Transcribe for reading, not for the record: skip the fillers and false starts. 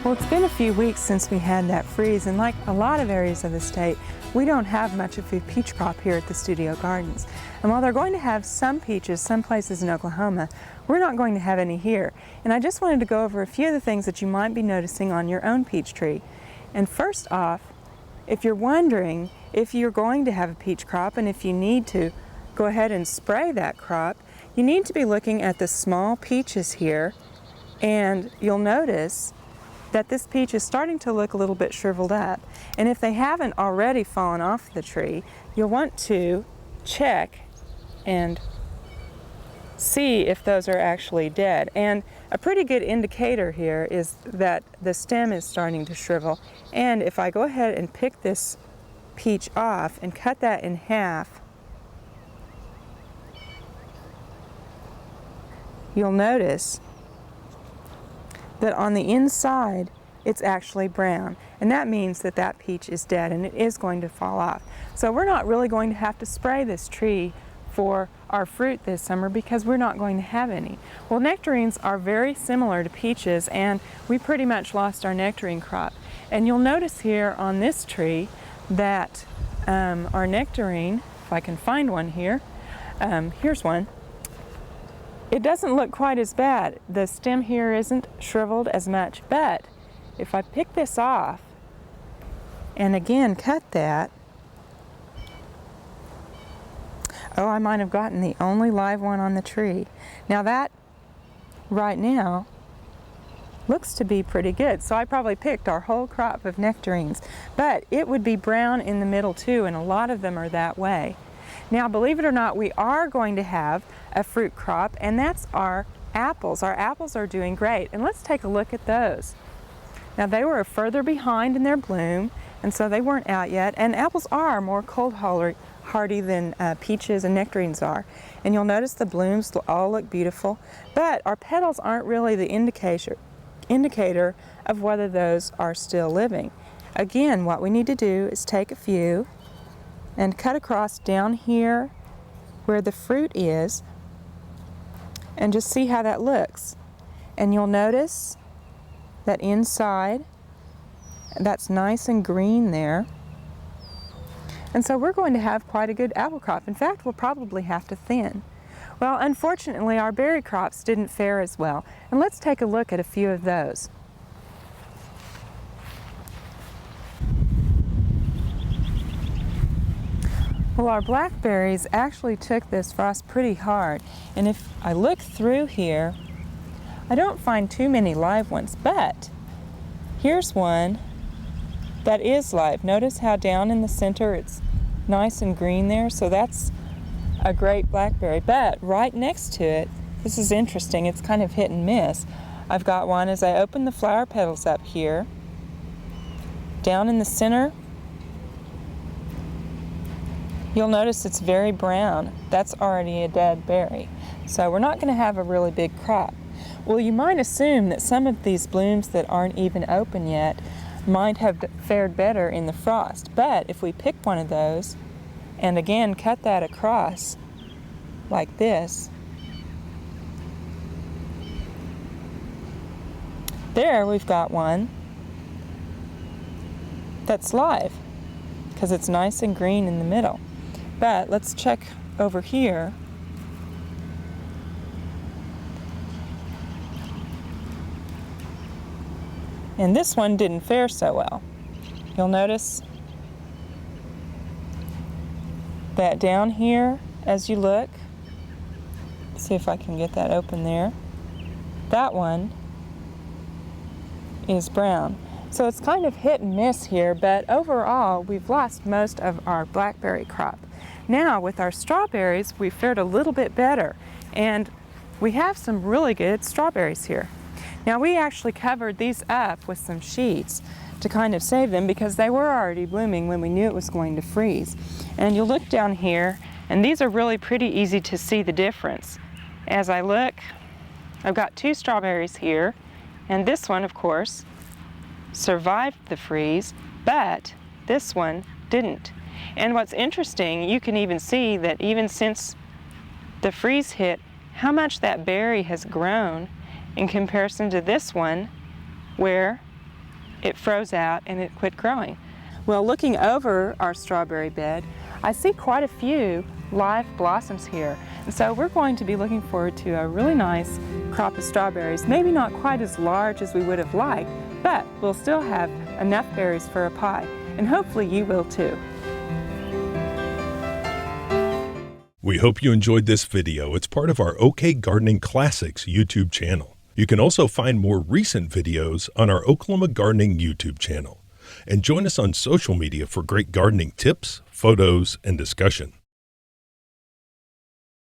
Well, it's been a few weeks since we had that freeze, and like a lot of areas of the state, we don't have much of a peach crop here at the Studio Gardens. And while they're going to have some peaches some places in Oklahoma, we're not going to have any here. And I just wanted to go over a few of the things that you might be noticing on your own peach tree. And first off, if you're wondering if you're going to have a peach crop and if you need to go ahead and spray that crop, you need to be looking at the small peaches here, and you'll notice that this peach is starting to look a little bit shriveled up. And if they haven't already fallen off the tree, you'll want to check and see if those are actually dead. And a pretty good indicator here is that the stem is starting to shrivel. And if I go ahead and pick this peach off and cut that in half, you'll notice that on the inside it's actually brown, and that means that that peach is dead and it is going to fall off. So we're not really going to have to spray this tree for our fruit this summer because we're not going to have any. Well, nectarines are very similar to peaches, and we pretty much lost our nectarine crop. And you'll notice here on this tree that our nectarine, if I can find one here, here's one. It doesn't look quite as bad. The stem here isn't shriveled as much, but if I pick this off and again cut that, oh, I might have gotten the only live one on the tree. Now that right now looks to be pretty good. So I probably picked our whole crop of nectarines, but it would be brown in the middle too, and a lot of them are that way. Now, believe it or not, we are going to have a fruit crop, and that's our apples. Our apples are doing great, and let's take a look at those. Now, they were further behind in their bloom, and so they weren't out yet, and apples are more cold hardy than peaches and nectarines are. And you'll notice the blooms all look beautiful, but our petals aren't really the indicator of whether those are still living. Again, what we need to do is take a few and cut across down here where the fruit is and just see how that looks. And you'll notice that inside that's nice and green there. And so we're going to have quite a good apple crop. In fact, we'll probably have to thin. Well, unfortunately, our berry crops didn't fare as well. And let's take a look at a few of those. Well, our blackberries actually took this frost pretty hard, and if I look through here, I don't find too many live ones, but here's one that is live. Notice how down in the center it's nice and green there, so that's a great blackberry. But right next to it, this is interesting, it's kind of hit and miss. I've got one as I open the flower petals up here, down in the center, you'll notice it's very brown. That's already a dead berry. So we're not going to have a really big crop. Well, you might assume that some of these blooms that aren't even open yet might have fared better in the frost. But if we pick one of those and again cut that across like this, there we've got one that's live because it's nice and green in the middle. But let's check over here. And this one didn't fare so well. You'll notice that down here as you look, see if I can get that open there, that one is brown. So it's kind of hit and miss here, but overall we've lost most of our blackberry crop. Now with our strawberries, we fared a little bit better, and we have some really good strawberries here. Now we actually covered these up with some sheets to kind of save them because they were already blooming when we knew it was going to freeze. And you'll look down here, and these are really pretty easy to see the difference. As I look, I've got two strawberries here, and this one, of course, survived the freeze, but this one didn't. And what's interesting, you can even see that even since the freeze hit, how much that berry has grown in comparison to this one, where it froze out and it quit growing. Well, looking over our strawberry bed, I see quite a few live blossoms here. And so we're going to be looking forward to a really nice crop of strawberries, maybe not quite as large as we would have liked, but we'll still have enough berries for a pie, and hopefully you will too. We hope you enjoyed this video. It's part of our OK Gardening Classics YouTube channel. You can also find more recent videos on our Oklahoma Gardening YouTube channel. And join us on social media for great gardening tips, photos, and discussion.